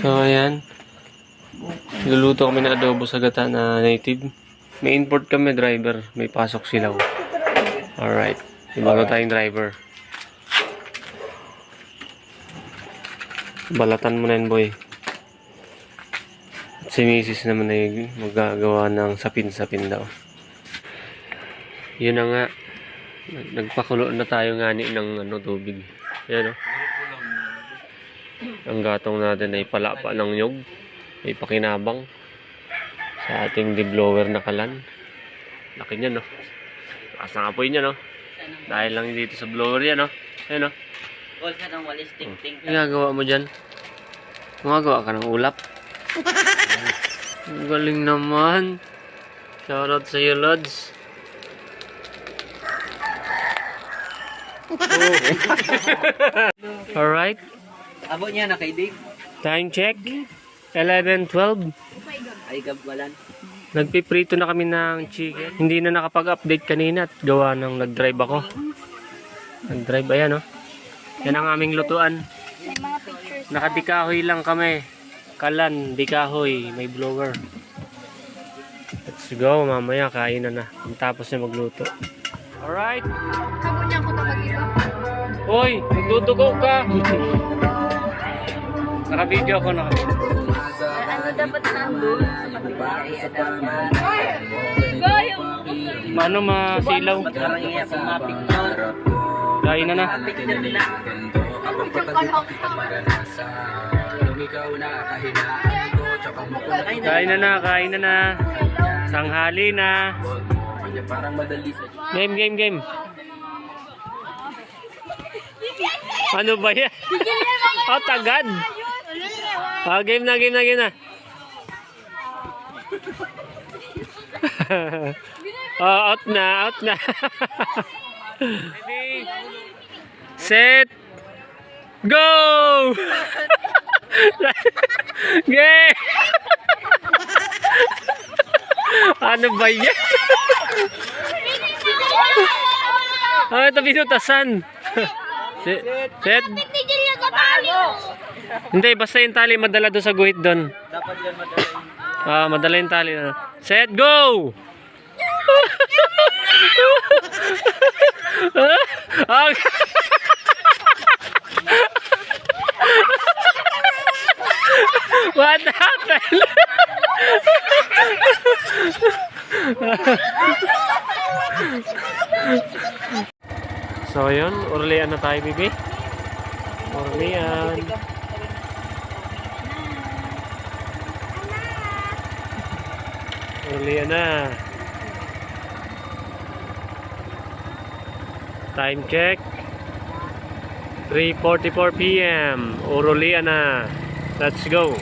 So, ayan. Luluto kami ng adobo sa gata na native. May import kami, driver. May pasok silaw. Alright. Ibago tayong driver. Balatan mo na yun, boy. At si Mrs. naman ay magagawa ng sapin-sapin daw. Yun na nga. Nagpakulo na tayo ngani ng tubig. Ayan, o. Ang gatong natin ay palapa ng nyog. May pakinabang sa ating deblower na kalan. Laki niya, no? Taas ng apoy niya, no? Dahil lang dito sa blower yan, no? Ayan, no? Wall ka ng walis, ting-ting. Ginagawa mo dyan? Gumagawa ka ng ulap? Ang galing naman. Shoutout sa iyo, Lods. Alright. Abo niya, nakaidig. Time check. 11:12. Ay, gabwalan. Nagpiprito na kami ng chicken. Hindi na nakapag-update kanina at gawa ng nag-drive ako. Nag-drive, ayan, oh. Yan ang aming lutuan. Nakadikahoy lang kami. Kalan, dikahoy, may blower. Let's go, mamaya kain na. Tapos na magluto. Alright. Kamo niya ako mag-iba. Hoy, nagdudugo ka. Naka-video ako, naka-video. Ano dapat nandun? Goyo! Mano masilaw? Parang iya sa mga picture. Kain na. Picture nila. Kain na. Tanghali na. Game. Ano ba yan? Oh, tagad. Oh, game na. Oh, out na. Ready? Set. Go! Game! Ano ba yan? Ito binutasan. Set. Hindi, basta yung tali madala doon sa guhit doon. Dapat yan madala. Madala yung tali. Set, go! What happened? So yun, Orlean na tayo, bibi. Orlean. Orlean na. Time check. 3:44 PM. Orlean na. Let's go.